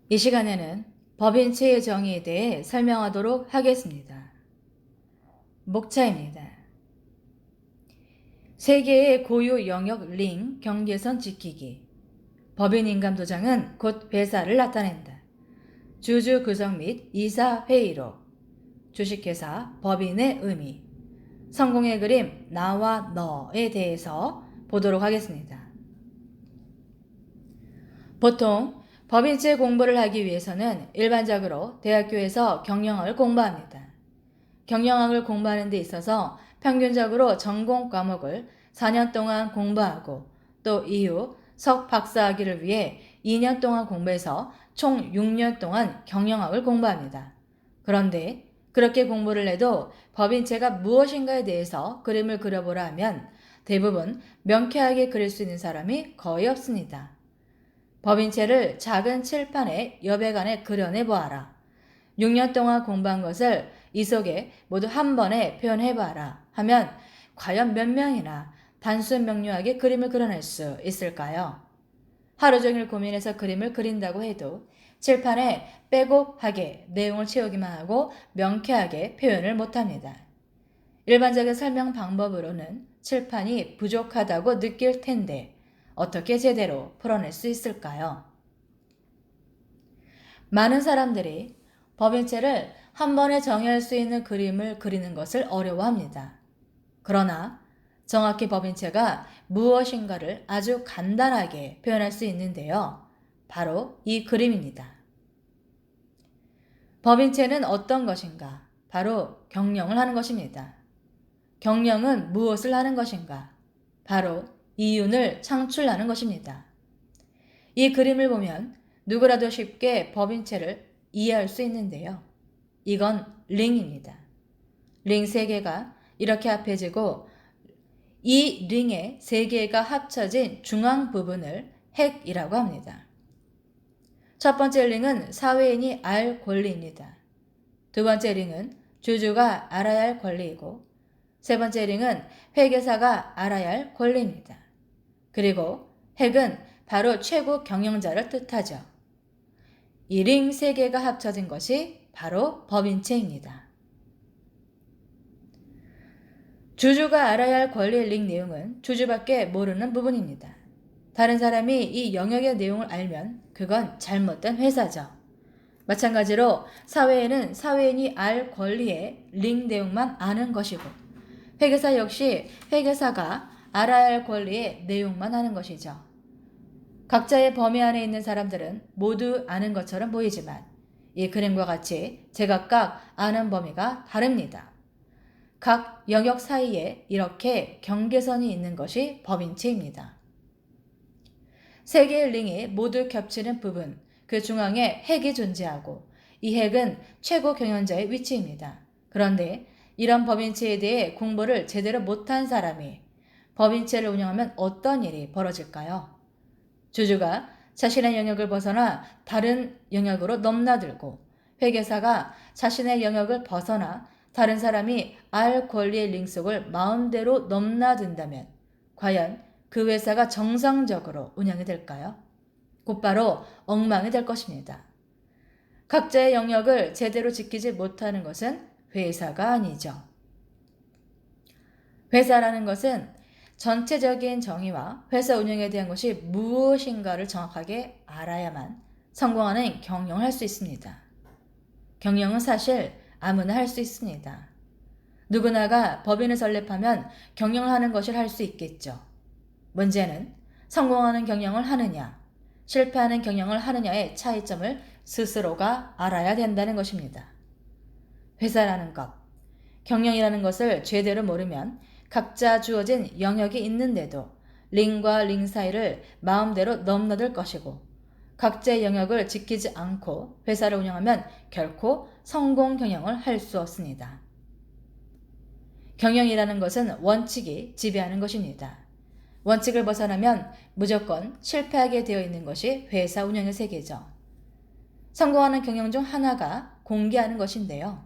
이 시간에는 법인체의 정의에 대해 설명하도록 하겠습니다. 목차입니다. 세계의 고유 영역 링 경계선 지키기. 법인 인감도장은 곧 회사를 나타낸다. 주주 구성 및 이사 회의록. 주식회사 법인의 의미. 성공의 그림 나와 너에 대해서 보도록 하겠습니다. 보통 법인체 공부를 하기 위해서는 일반적으로 대학교에서 경영학을 공부합니다. 경영학을 공부하는 데 있어서 평균적으로 전공 과목을 4년 동안 공부하고 또 이후 석 박사학위를 위해 2년 동안 공부해서 총 6년 동안 경영학을 공부합니다. 그런데 그렇게 공부를 해도 법인체가 무엇인가에 대해서 그림을 그려보라 하면 대부분 명쾌하게 그릴 수 있는 사람이 거의 없습니다. 법인체를 작은 칠판에 여백안에 그려내 보아라. 6년 동안 공부한 것을 이 속에 모두 한 번에 표현해봐라 하면 과연 몇 명이나 단순 명료하게 그림을 그려낼 수 있을까요? 하루 종일 고민해서 그림을 그린다고 해도 칠판에 빼곡하게 내용을 채우기만 하고 명쾌하게 표현을 못합니다. 일반적인 설명 방법으로는 칠판이 부족하다고 느낄 텐데 어떻게 제대로 풀어낼 수 있을까요? 많은 사람들이 법인체를 한 번에 정의할 수 있는 그림을 그리는 것을 어려워합니다. 그러나 정확히 법인체가 무엇인가를 아주 간단하게 표현할 수 있는데요. 바로 이 그림입니다. 법인체는 어떤 것인가? 바로 경영을 하는 것입니다. 경영은 무엇을 하는 것인가? 바로 이윤을 창출하는 것입니다. 이 그림을 보면 누구라도 쉽게 법인체를 이해할 수 있는데요. 이건 링입니다. 링 3개가 이렇게 합해지고 이 링의 3개가 합쳐진 중앙 부분을 핵이라고 합니다. 첫 번째 링은 사회인이 알 권리입니다. 두 번째 링은 주주가 알아야 할 권리이고 세 번째 링은 회계사가 알아야 할 권리입니다. 그리고 핵은 바로 최고 경영자를 뜻하죠. 이 링 3개가 합쳐진 것이 바로 법인체입니다. 주주가 알아야 할 권리의 링 내용은 주주밖에 모르는 부분입니다. 다른 사람이 이 영역의 내용을 알면 그건 잘못된 회사죠. 마찬가지로 사회에는 사회인이 알 권리의 링 내용만 아는 것이고 회계사 역시 회계사가 알아야 할 권리의 내용만 아는 것이죠. 각자의 범위 안에 있는 사람들은 모두 아는 것처럼 보이지만 이 그림과 같이 제각각 아는 범위가 다릅니다. 각 영역 사이에 이렇게 경계선이 있는 것이 법인체입니다. 3개의 링이 모두 겹치는 부분, 그 중앙에 핵이 존재하고 이 핵은 최고 경영자의 위치입니다. 그런데 이런 법인체에 대해 공부를 제대로 못한 사람이 법인체를 운영하면 어떤 일이 벌어질까요? 주주가 자신의 영역을 벗어나 다른 영역으로 넘나들고 회계사가 자신의 영역을 벗어나 다른 사람이 알 권리의 링 속을 마음대로 넘나든다면 과연 그 회사가 정상적으로 운영이 될까요? 곧바로 엉망이 될 것입니다. 각자의 영역을 제대로 지키지 못하는 것은 회사가 아니죠. 회사라는 것은 전체적인 정의와 회사 운영에 대한 것이 무엇인가를 정확하게 알아야만 성공하는 경영을 할 수 있습니다. 경영은 사실 아무나 할 수 있습니다. 누구나가 법인을 설립하면 경영을 하는 것을 할 수 있겠죠. 문제는 성공하는 경영을 하느냐, 실패하는 경영을 하느냐의 차이점을 스스로가 알아야 된다는 것입니다. 회사라는 것, 경영이라는 것을 제대로 모르면 각자 주어진 영역이 있는데도 링과 링 사이를 마음대로 넘나들 것이고 각자의 영역을 지키지 않고 회사를 운영하면 결코 성공 경영을 할 수 없습니다. 경영이라는 것은 원칙이 지배하는 것입니다. 원칙을 벗어나면 무조건 실패하게 되어 있는 것이 회사 운영의 세계죠. 성공하는 경영 중 하나가 공개하는 것인데요.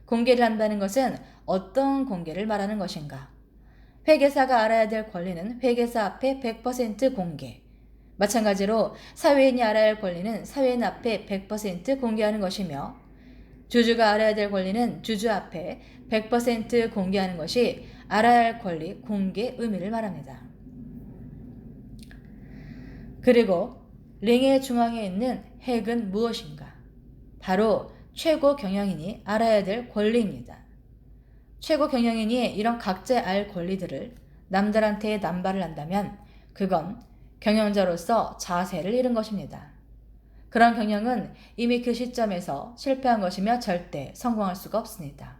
공개를 한다는 것은 어떤 공개를 말하는 것인가? 회계사가 알아야 될 권리는 회계사 앞에 100% 공개. 마찬가지로 사회인이 알아야 할 권리는 사회인 앞에 100% 공개하는 것이며 주주가 알아야 될 권리는 주주 앞에 100% 공개하는 것이 알아야 할 권리 공개 의미를 말합니다. 그리고 링의 중앙에 있는 핵은 무엇인가? 바로 최고 경영인이 알아야 될 권리입니다. 최고 경영인이 이런 각자 알 권리들을 남들한테 남발을 한다면 그건 경영자로서 자세를 잃은 것입니다. 그런 경영은 이미 그 시점에서 실패한 것이며 절대 성공할 수가 없습니다.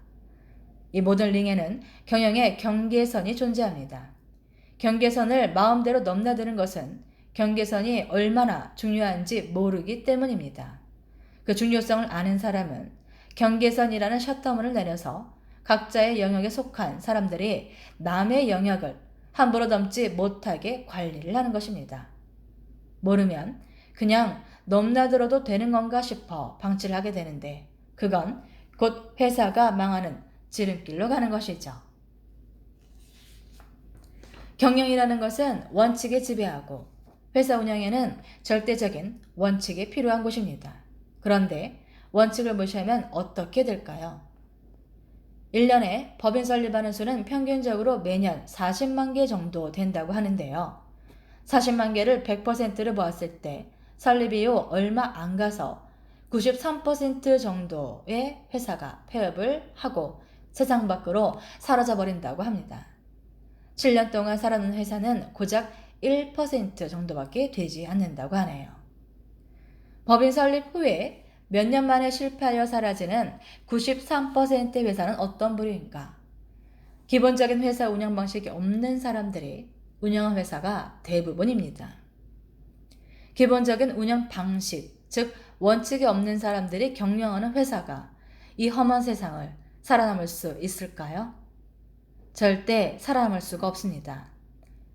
이 모든 링에는 경영의 경계선이 존재합니다. 경계선을 마음대로 넘나드는 것은 경계선이 얼마나 중요한지 모르기 때문입니다. 그 중요성을 아는 사람은 경계선이라는 셔터문을 내려서 각자의 영역에 속한 사람들이 남의 영역을 함부로 넘지 못하게 관리를 하는 것입니다. 모르면 그냥 넘나들어도 되는 건가 싶어 방치를 하게 되는데 그건 곧 회사가 망하는 지름길로 가는 것이죠. 경영이라는 것은 원칙에 지배하고 회사 운영에는 절대적인 원칙이 필요한 곳입니다. 그런데 원칙을 무시하면 어떻게 될까요? 1년에 법인 설립하는 수는 평균적으로 매년 40만 개 정도 된다고 하는데요. 40만 개를 100%를 보았을 때 설립 이후 얼마 안 가서 93% 정도의 회사가 폐업을 하고 세상 밖으로 사라져 버린다고 합니다. 7년 동안 살아난 회사는 고작 1% 정도밖에 되지 않는다고 하네요. 법인 설립 후에 몇 년 만에 실패하여 사라지는 93%의 회사는 어떤 부류인가? 기본적인 회사 운영 방식이 없는 사람들이 운영한 회사가 대부분입니다. 기본적인 운영 방식, 즉 원칙이 없는 사람들이 경영하는 회사가 이 험한 세상을 살아남을 수 있을까요? 절대 살아남을 수가 없습니다.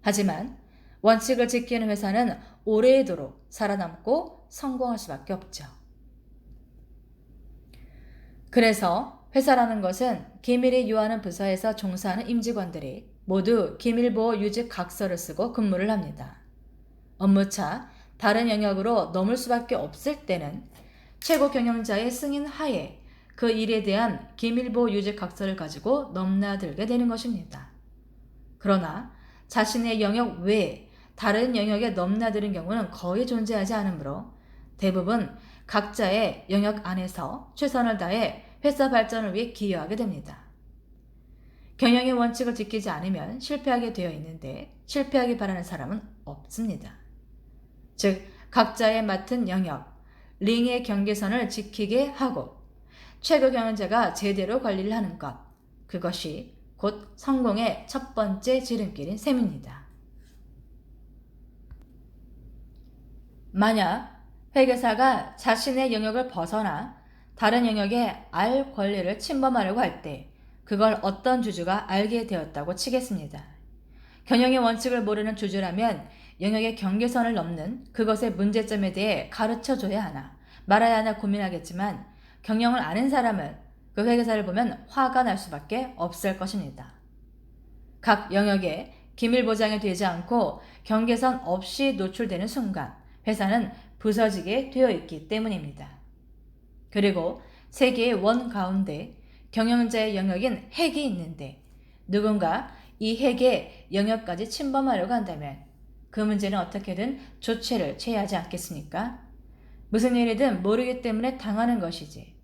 하지만 원칙을 지키는 회사는 오래도록 살아남고 성공할 수밖에 없죠. 그래서 회사라는 것은 기밀이 요하는 부서에서 종사하는 임직원들이 모두 기밀보호 유지 각서를 쓰고 근무를 합니다. 업무차 다른 영역으로 넘을 수밖에 없을 때는 최고 경영자의 승인 하에 그 일에 대한 기밀보호 유지 각서를 가지고 넘나들게 되는 것입니다. 그러나 자신의 영역 외에 다른 영역에 넘나드는 경우는 거의 존재하지 않으므로 대부분 각자의 영역 안에서 최선을 다해 회사 발전을 위해 기여하게 됩니다. 경영의 원칙을 지키지 않으면 실패하게 되어 있는데 실패하기 바라는 사람은 없습니다. 즉 각자의 맡은 영역, 링의 경계선을 지키게 하고 최고 경영자가 제대로 관리를 하는 것, 그것이 곧 성공의 첫 번째 지름길인 셈입니다. 만약 회계사가 자신의 영역을 벗어나 다른 영역에 알 권리를 침범하려고 할 때 그걸 어떤 주주가 알게 되었다고 치겠습니다. 경영의 원칙을 모르는 주주라면 영역의 경계선을 넘는 그것의 문제점에 대해 가르쳐줘야 하나 말아야 하나 고민하겠지만 경영을 아는 사람은 그 회계사를 보면 화가 날 수밖에 없을 것입니다. 각 영역에 기밀 보장이 되지 않고 경계선 없이 노출되는 순간 회사는 부서지게 되어 있기 때문입니다. 그리고 세계의 원 가운데 경영자의 영역인 핵이 있는데 누군가 이 핵의 영역까지 침범하려고 한다면 그 문제는 어떻게든 조치를 취해야 하지 않겠습니까? 무슨 일이든 모르기 때문에 당하는 것이지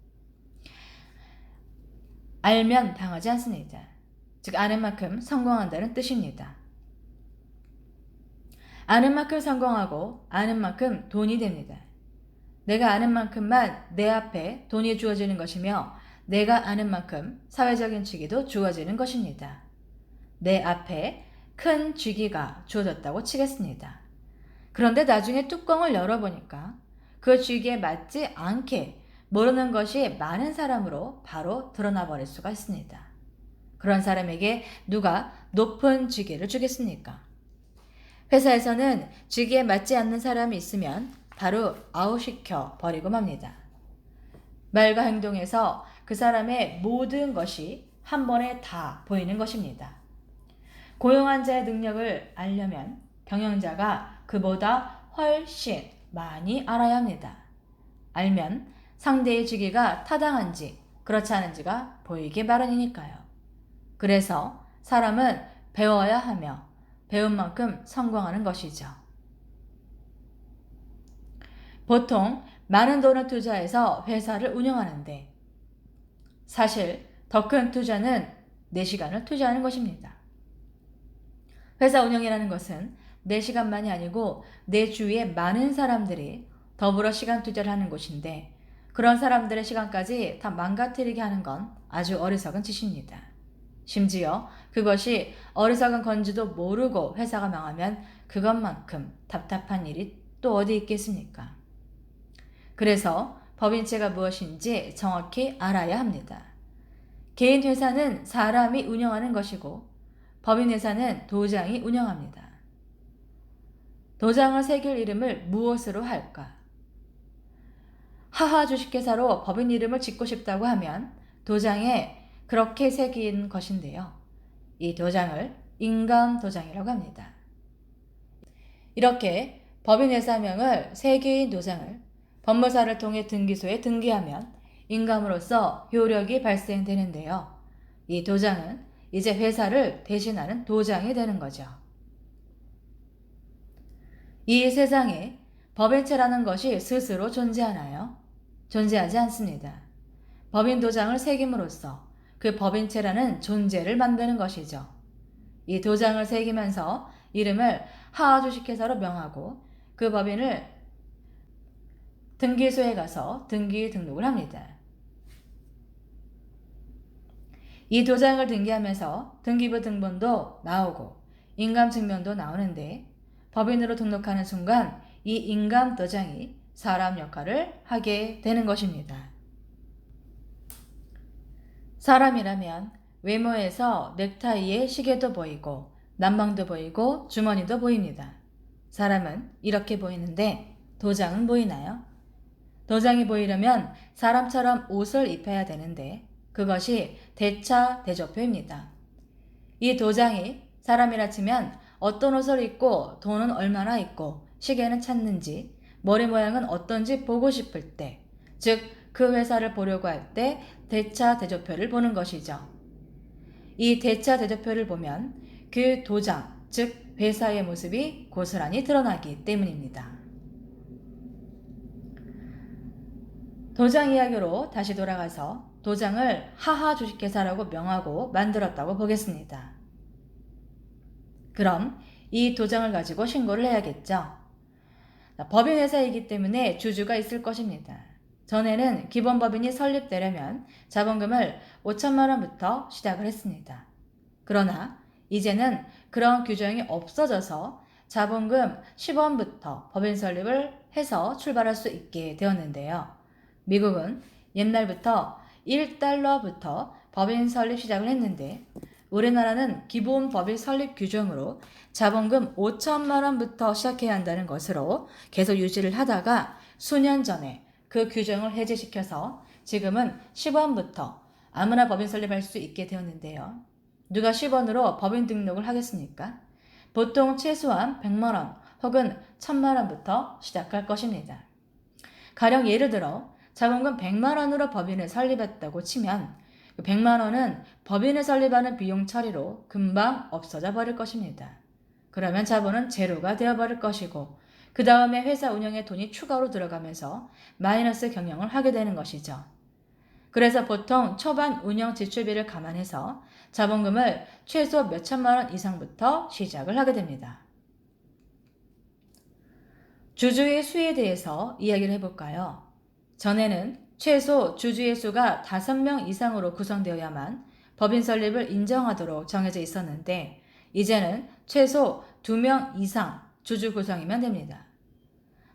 알면 당하지 않습니다. 즉 아는 만큼 성공한다는 뜻입니다. 아는 만큼 성공하고 아는 만큼 돈이 됩니다. 내가 아는 만큼만 내 앞에 돈이 주어지는 것이며 내가 아는 만큼 사회적인 직위도 주어지는 것입니다. 내 앞에 큰 직위가 주어졌다고 치겠습니다. 그런데 나중에 뚜껑을 열어보니까 그 직위에 맞지 않게 모르는 것이 많은 사람으로 바로 드러나 버릴 수가 있습니다. 그런 사람에게 누가 높은 직위를 주겠습니까? 회사에서는 직위에 맞지 않는 사람이 있으면 바로 아웃시켜 버리고 맙니다. 말과 행동에서 그 사람의 모든 것이 한 번에 다 보이는 것입니다. 고용한 자의 능력을 알려면 경영자가 그보다 훨씬 많이 알아야 합니다. 알면 상대의 주기가 타당한지 그렇지 않은지가 보이기 마련이니까요. 그래서 사람은 배워야 하며 배운 만큼 성공하는 것이죠. 보통 많은 돈을 투자해서 회사를 운영하는데 사실 더 큰 투자는 내 시간을 투자하는 것입니다. 회사 운영이라는 것은 내 시간만이 아니고 내 주위에 많은 사람들이 더불어 시간 투자를 하는 곳인데 그런 사람들의 시간까지 다 망가뜨리게 하는 건 아주 어리석은 짓입니다. 심지어 그것이 어리석은 건지도 모르고 회사가 망하면 그것만큼 답답한 일이 또 어디 있겠습니까? 그래서 법인체가 무엇인지 정확히 알아야 합니다. 개인 회사는 사람이 운영하는 것이고 법인 회사는 도장이 운영합니다. 도장을 새길 이름을 무엇으로 할까? 하하 주식회사로 법인 이름을 짓고 싶다고 하면 도장에 그렇게 새긴 것인데요. 이 도장을 인감도장이라고 합니다. 이렇게 법인 회사명을 세 개인 도장을 법무사를 통해 등기소에 등기하면 인감으로서 효력이 발생되는데요. 이 도장은 이제 회사를 대신하는 도장이 되는 거죠. 이 세상에 법인체라는 것이 스스로 존재하나요? 존재하지 않습니다. 법인 도장을 새김으로써 그 법인체라는 존재를 만드는 것이죠. 이 도장을 새기면서 이름을 하하주식회사로 명하고 그 법인을 등기소에 가서 등기 등록을 합니다. 이 도장을 등기하면서 등기부 등본도 나오고 인감증명도 나오는데 법인으로 등록하는 순간 이 인감도장이 사람 역할을 하게 되는 것입니다. 사람이라면 외모에서 넥타이에 시계도 보이고 난방도 보이고 주머니도 보입니다. 사람은 이렇게 보이는데 도장은 보이나요? 도장이 보이려면 사람처럼 옷을 입혀야 되는데 그것이 대차 대조표입니다. 이 도장이 사람이라 치면 어떤 옷을 입고 돈은 얼마나 있고 시계는 찾는지 머리 모양은 어떤지 보고 싶을 때, 즉 그 회사를 보려고 할 때 대차 대조표를 보는 것이죠. 이 대차 대조표를 보면 그 도장, 즉 회사의 모습이 고스란히 드러나기 때문입니다. 도장 이야기로 다시 돌아가서 도장을 하하 주식회사라고 명하고 만들었다고 보겠습니다. 그럼 이 도장을 가지고 신고를 해야겠죠. 법인 회사이기 때문에 주주가 있을 것입니다. 전에는 기본 법인이 설립되려면 자본금을 5천만 원부터 시작을 했습니다. 그러나 이제는 그런 규정이 없어져서 자본금 10원부터 법인 설립을 해서 출발할 수 있게 되었는데요. 미국은 옛날부터 1달러부터 법인 설립 시작을 했는데 우리나라는 기본 법인 설립 규정으로 자본금 5천만 원부터 시작해야 한다는 것으로 계속 유지를 하다가 수년 전에 그 규정을 해제시켜서 지금은 10원부터 아무나 법인 설립할 수 있게 되었는데요. 누가 10원으로 법인 등록을 하겠습니까? 보통 최소한 100만 원 혹은 1000만 원부터 시작할 것입니다. 가령 예를 들어 자본금 100만 원으로 법인을 설립했다고 치면 100만 원은 법인을 설립하는 비용 처리로 금방 없어져 버릴 것입니다. 그러면 자본은 제로가 되어버릴 것이고 그 다음에 회사 운영에 돈이 추가로 들어가면서 마이너스 경영을 하게 되는 것이죠. 그래서 보통 초반 운영 지출비를 감안해서 자본금을 최소 몇천만 원 이상부터 시작을 하게 됩니다. 주주의 수에 대해서 이야기를 해볼까요? 전에는 최소 주주의 수가 5명 이상으로 구성되어야만 법인 설립을 인정하도록 정해져 있었는데 이제는 최소 2명 이상 주주 구성이면 됩니다.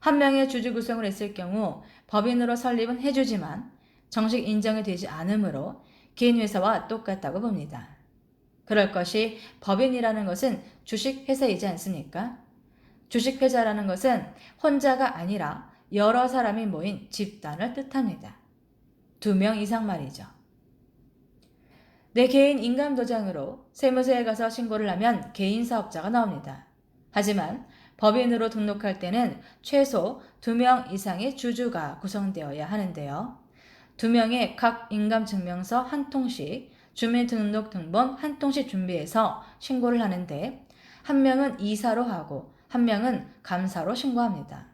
한 명의 주주 구성을 했을 경우 법인으로 설립은 해주지만 정식 인정이 되지 않으므로 개인 회사와 똑같다고 봅니다. 그럴 것이 법인이라는 것은 주식회사이지 않습니까? 주식회사라는 것은 혼자가 아니라 여러 사람이 모인 집단을 뜻합니다. 2명 이상 말이죠. 내 개인 인감도장으로 세무서에 가서 신고를 하면 개인 사업자가 나옵니다. 하지만 법인으로 등록할 때는 최소 2명 이상의 주주가 구성되어야 하는데요. 2명의 각 인감증명서 한 통씩, 주민등록등본 한 통씩 준비해서 신고를 하는데 1명은 이사로 하고 1명은 감사로 신고합니다.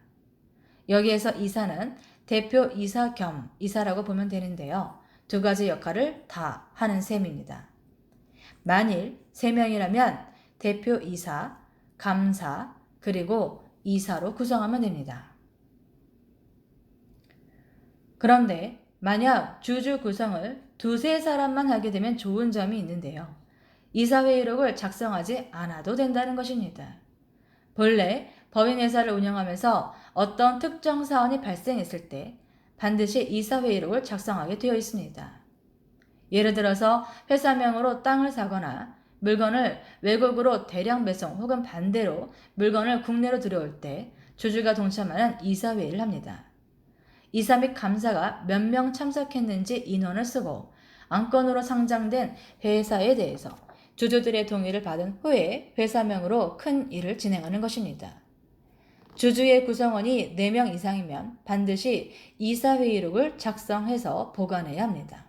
여기에서 이사는 대표 이사 겸 이사라고 보면 되는데요. 2가지 역할을 다 하는 셈입니다. 만일 3명이라면 대표 이사, 감사, 그리고 이사로 구성하면 됩니다. 그런데 만약 주주 구성을 2-3사람만 하게 되면 좋은 점이 있는데요. 이사회의록을 작성하지 않아도 된다는 것입니다. 본래 법인회사를 운영하면서 어떤 특정 사안이 발생했을 때 반드시 이사회의록을 작성하게 되어 있습니다. 예를 들어서 회사명으로 땅을 사거나 물건을 외국으로 대량 배송 혹은 반대로 물건을 국내로 들여올 때 주주가 동참하는 이사회의를 합니다. 이사 및 감사가 몇 명 참석했는지 인원을 쓰고 안건으로 상장된 회사에 대해서 주주들의 동의를 받은 후에 회사명으로 큰 일을 진행하는 것입니다. 주주의 구성원이 4명 이상이면 반드시 이사회의록을 작성해서 보관해야 합니다.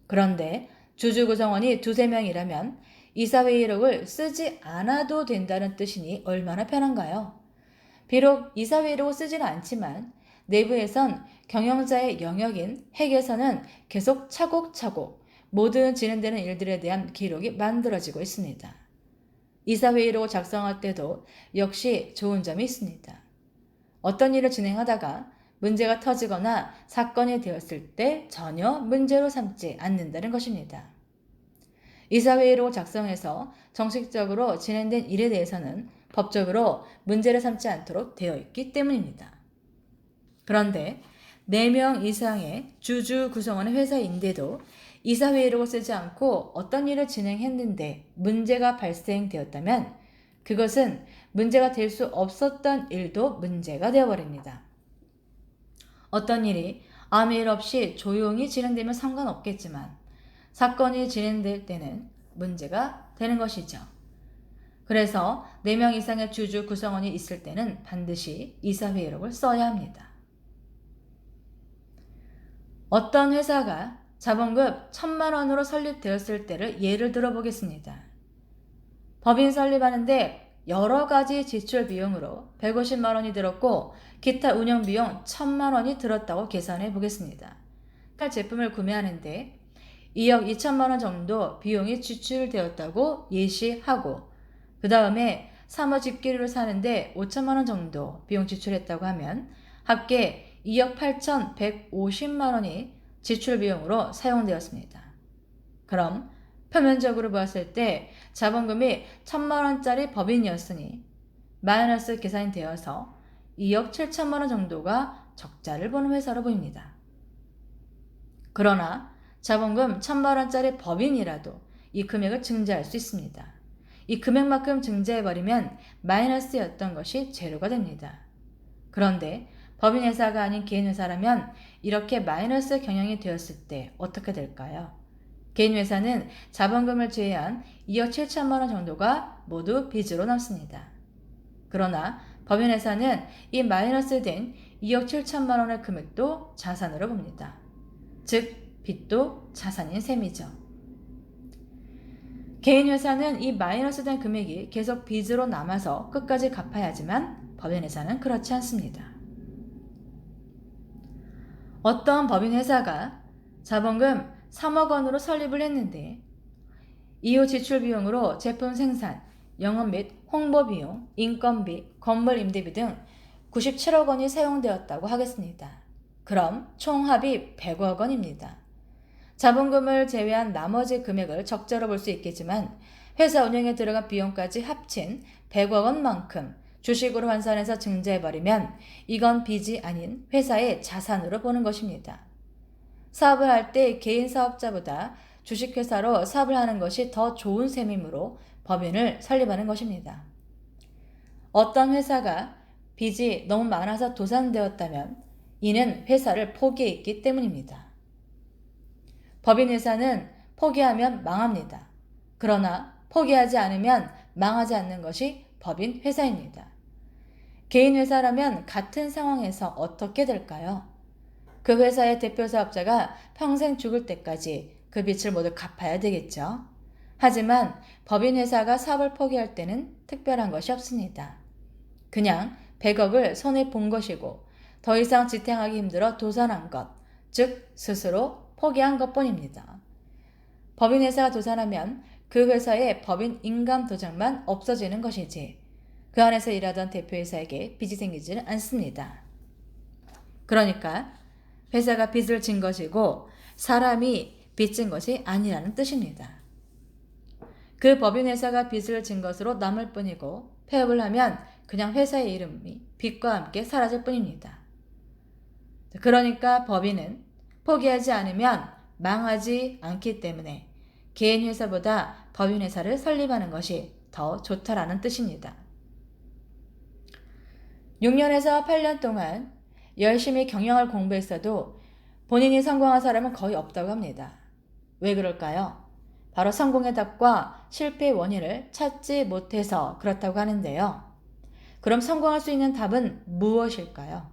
그런데 주주 구성원이 2-3명이라면 이사회의록을 쓰지 않아도 된다는 뜻이니 얼마나 편한가요? 비록 이사회의록을 쓰지는 않지만 내부에선 경영자의 영역인 핵에서는 계속 차곡차곡 모든 진행되는 일들에 대한 기록이 만들어지고 있습니다. 이사회의록을 작성할 때도 역시 좋은 점이 있습니다. 어떤 일을 진행하다가 문제가 터지거나 사건이 되었을 때 전혀 문제로 삼지 않는다는 것입니다. 이사회의록을 작성해서 정식적으로 진행된 일에 대해서는 법적으로 문제를 삼지 않도록 되어 있기 때문입니다. 그런데 4명 이상의 주주 구성원의 회사인데도 이사회의록을 쓰지 않고 어떤 일을 진행했는데 문제가 발생되었다면 그것은 문제가 될 수 없었던 일도 문제가 되어버립니다. 어떤 일이 아무 일 없이 조용히 진행되면 상관없겠지만 사건이 진행될 때는 문제가 되는 것이죠. 그래서 4명 이상의 주주 구성원이 있을 때는 반드시 이사회의록을 써야 합니다. 어떤 회사가 자본금 1,000만 원으로 설립되었을 때를 예를 들어 보겠습니다. 법인 설립하는데 여러 가지 지출 비용으로 150만 원이 들었고 기타 운영 비용 1,000만 원이 들었다고 계산해 보겠습니다. 제품을 구매하는데 2억 2천만 원 정도 비용이 지출되었다고 예시하고 그 다음에 사무집기류를 사는데 5천만 원 정도 비용 지출했다고 하면 합계 2억 8,150만 원이 지출 비용으로 사용되었습니다. 그럼 표면적으로 보았을 때 자본금이 1,000만 원짜리 법인이었으니 마이너스 계산이 되어서 2억 7천만 원 정도가 적자를 보는 회사로 보입니다. 그러나 자본금 1,000만 원짜리 법인이라도 이 금액을 증자할 수 있습니다. 이 금액만큼 증자해버리면 마이너스였던 것이 제로가 됩니다. 그런데 법인회사가 아닌 개인회사라면 이렇게 마이너스 경영이 되었을 때 어떻게 될까요? 개인회사는 자본금을 제외한 2억 7천만 원 정도가 모두 빚으로 남습니다. 그러나 법인회사는 이 마이너스 된 2억 7천만 원의 금액도 자산으로 봅니다. 즉 빚도 자산인 셈이죠. 개인회사는 이 마이너스 된 금액이 계속 빚으로 남아서 끝까지 갚아야 하지만 법인회사는 그렇지 않습니다. 어떤 법인회사가 자본금 3억 원으로 설립을 했는데 이후 지출 비용으로 제품 생산, 영업 및 홍보 비용, 인건비, 건물 임대비 등 97억 원이 사용되었다고 하겠습니다. 그럼 총 합이 100억 원입니다. 자본금을 제외한 나머지 금액을 적자로 볼 수 있겠지만 회사 운영에 들어간 비용까지 합친 100억 원만큼 주식으로 환산해서 증자해버리면 이건 빚이 아닌 회사의 자산으로 보는 것입니다. 사업을 할 때 개인 사업자보다 주식회사로 사업을 하는 것이 더 좋은 셈이므로 법인을 설립하는 것입니다. 어떤 회사가 빚이 너무 많아서 도산되었다면 이는 회사를 포기했기 때문입니다. 법인회사는 포기하면 망합니다. 그러나 포기하지 않으면 망하지 않는 것이 법인 회사입니다. 개인 회사라면 같은 상황에서 어떻게 될까요? 그 회사의 대표 사업자가 평생 죽을 때까지 그 빚을 모두 갚아야 되겠죠. 하지만 법인 회사가 사업을 포기할 때는 특별한 것이 없습니다. 그냥 100억을 손에 본 것이고 더 이상 지탱하기 힘들어 도산한 것, 즉 스스로 포기한 것뿐입니다. 법인 회사가 도산하면 그 회사의 법인 인감 도장만 없어지는 것이지 그 안에서 일하던 대표이사에게 빚이 생기지는 않습니다. 그러니까 회사가 빚을 진 것이고 사람이 빚진 것이 아니라는 뜻입니다. 그 법인 회사가 빚을 진 것으로 남을 뿐이고 폐업을 하면 그냥 회사의 이름이 빚과 함께 사라질 뿐입니다. 그러니까 법인은 포기하지 않으면 망하지 않기 때문에 개인 회사보다 법인 회사를 설립하는 것이 더 좋다라는 뜻입니다. 6년에서 8년 동안 열심히 경영을 공부했어도 본인이 성공한 사람은 거의 없다고 합니다. 왜 그럴까요? 바로 성공의 답과 실패의 원인을 찾지 못해서 그렇다고 하는데요. 그럼 성공할 수 있는 답은 무엇일까요?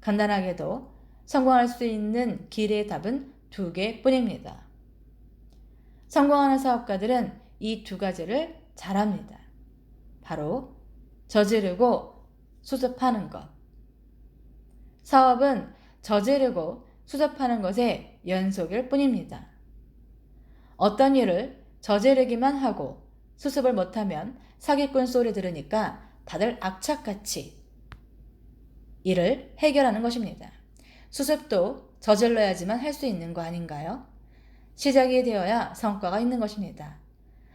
간단하게도 성공할 수 있는 길의 답은 2개뿐입니다. 성공하는 사업가들은 이 2가지를 잘합니다. 바로 저지르고 수습하는 것. 사업은 저지르고 수습하는 것의 연속일 뿐입니다. 어떤 일을 저지르기만 하고 수습을 못하면 사기꾼 소리 들으니까 다들 악착같이 일을 해결하는 것입니다. 수습도 저질러야지만 할 수 있는 거 아닌가요? 시작이 되어야 성과가 있는 것입니다.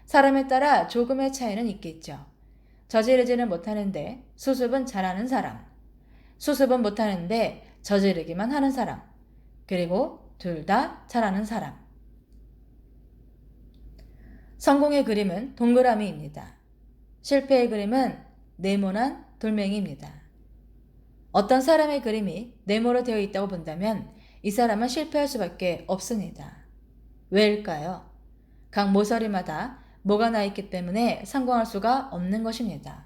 사람에 따라 조금의 차이는 있겠죠. 저지르지는 못하는데 수습은 잘하는 사람, 수습은 못하는데 저지르기만 하는 사람, 그리고 둘 다 잘하는 사람. 성공의 그림은 동그라미입니다. 실패의 그림은 네모난 돌멩이입니다. 어떤 사람의 그림이 네모로 되어 있다고 본다면 이 사람은 실패할 수밖에 없습니다. 왜일까요? 각 모서리마다 뭐가 나 있기 때문에 성공할 수가 없는 것입니다.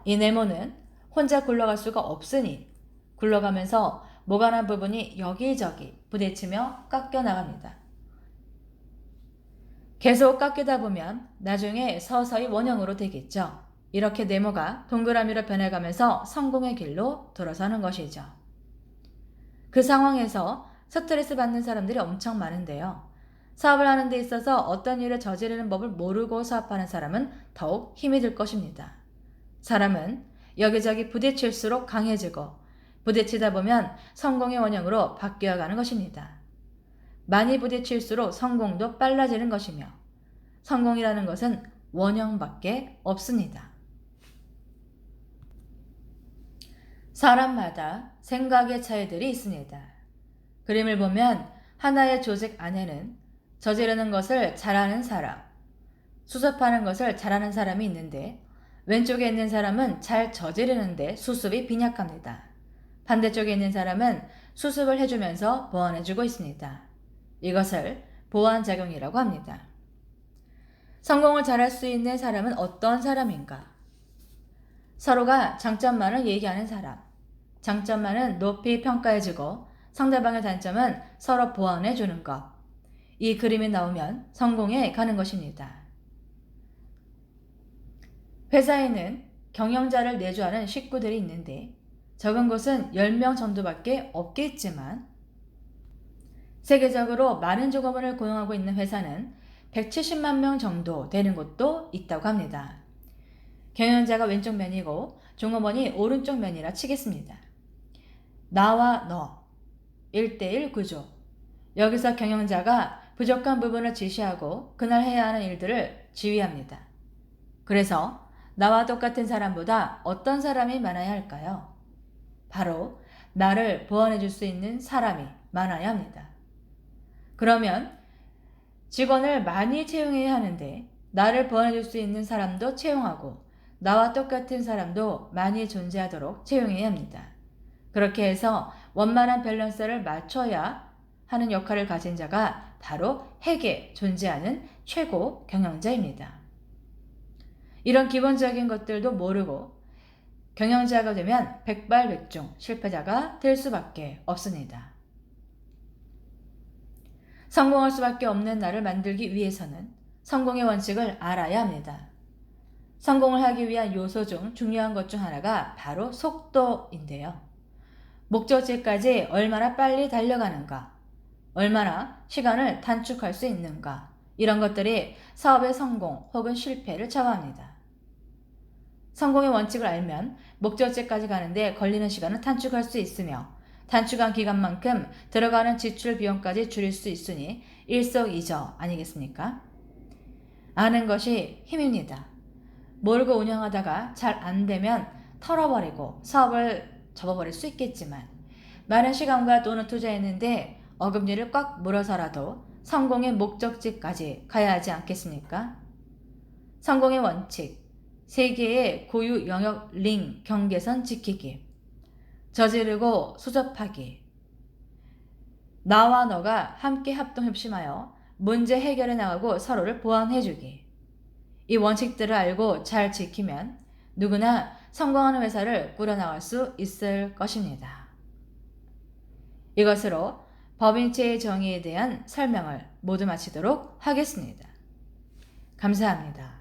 이 네모는 혼자 굴러갈 수가 없으니 굴러가면서 뭐가 난 부분이 여기저기 부딪히며 깎여 나갑니다. 계속 깎이다 보면 나중에 서서히 원형으로 되겠죠. 이렇게 네모가 동그라미로 변해가면서 성공의 길로 돌아서는 것이죠. 그 상황에서 스트레스 받는 사람들이 엄청 많은데요. 사업을 하는 데 있어서 어떤 일을 저지르는 법을 모르고 사업하는 사람은 더욱 힘이 들 것입니다. 사람은 여기저기 부딪힐수록 강해지고 부딪히다 보면 성공의 원형으로 바뀌어가는 것입니다. 많이 부딪힐수록 성공도 빨라지는 것이며 성공이라는 것은 원형밖에 없습니다. 사람마다 생각의 차이들이 있습니다. 그림을 보면 하나의 조직 안에는 저지르는 것을 잘하는 사람, 수습하는 것을 잘하는 사람이 있는데 왼쪽에 있는 사람은 잘 저지르는데 수습이 빈약합니다. 반대쪽에 있는 사람은 수습을 해주면서 보완해주고 있습니다. 이것을 보완작용이라고 합니다. 성공을 잘할 수 있는 사람은 어떤 사람인가? 서로가 장점만을 얘기하는 사람, 장점만은 높이 평가해주고 상대방의 단점은 서로 보완해주는 것. 이 그림이 나오면 성공에 가는 것입니다. 회사에는 경영자를 내주하는 식구들이 있는데 적은 곳은 10명 정도밖에 없겠지만 세계적으로 많은 종업원을 고용하고 있는 회사는 170만 명 정도 되는 곳도 있다고 합니다. 경영자가 왼쪽 면이고 종업원이 오른쪽 면이라 치겠습니다. 나와 너 1대1 구조. 여기서 경영자가 부족한 부분을 지시하고 그날 해야 하는 일들을 지휘합니다. 그래서 나와 똑같은 사람보다 어떤 사람이 많아야 할까요? 바로 나를 보완해 줄 수 있는 사람이 많아야 합니다. 그러면 직원을 많이 채용해야 하는데 나를 보완해 줄 수 있는 사람도 채용하고 나와 똑같은 사람도 많이 존재하도록 채용해야 합니다. 그렇게 해서 원만한 밸런스를 맞춰야 하는 역할을 가진 자가 바로 핵에 존재하는 최고 경영자입니다. 이런 기본적인 것들도 모르고 경영자가 되면 백발백중 실패자가 될 수밖에 없습니다. 성공할 수밖에 없는 나를 만들기 위해서는 성공의 원칙을 알아야 합니다. 성공을 하기 위한 요소 중 중요한 것 중 하나가 바로 속도인데요. 목적지까지 얼마나 빨리 달려가는가, 얼마나 시간을 단축할 수 있는가, 이런 것들이 사업의 성공 혹은 실패를 좌우합니다. 성공의 원칙을 알면 목적지까지 가는데 걸리는 시간을 단축할 수 있으며 단축한 기간만큼 들어가는 지출 비용까지 줄일 수 있으니 일석이조 아니겠습니까? 아는 것이 힘입니다. 모르고 운영하다가 잘 안되면 털어버리고 사업을 접어버릴 수 있겠지만 많은 시간과 돈을 투자했는데 어금니를 꽉 물어서라도 성공의 목적지까지 가야 하지 않겠습니까? 성공의 원칙, 세계의 고유 영역 링 경계선 지키기, 저지르고 수접하기, 나와 너가 함께 합동협심하여 문제 해결해 나가고 서로를 보완해주기. 이 원칙들을 알고 잘 지키면 누구나 성공하는 회사를 꾸려나갈 수 있을 것입니다. 이것으로 법인체의 정의에 대한 설명을 모두 마치도록 하겠습니다. 감사합니다.